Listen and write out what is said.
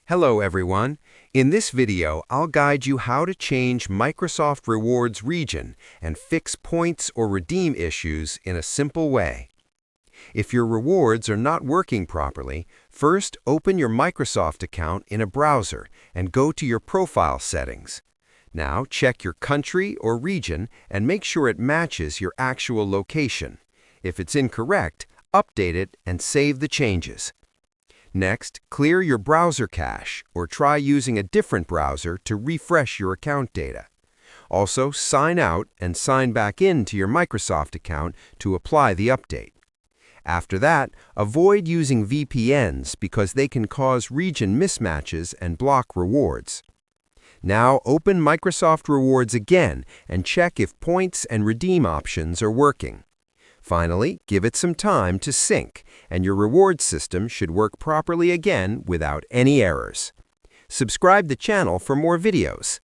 Hello everyone. In this video, I'll guide you how to change Microsoft Rewards region and fix points or redeem issues in a simple way. If your rewards are not working properly, first open your Microsoft account in a browser and go to your profile settings. Now check your country or region and make sure it matches your actual location. If it's incorrect, update it and save the changes. Next, clear your browser cache or try using a different browser to refresh your account data. Also, sign out and sign back in to your Microsoft account to apply the update. After that, avoid using VPNs because they can cause region mismatches and block rewards. Now open Microsoft Rewards again and check if points and redeem options are working. Finally, give it some time to sync, and your reward system should work properly again without any errors. Subscribe the channel for more videos.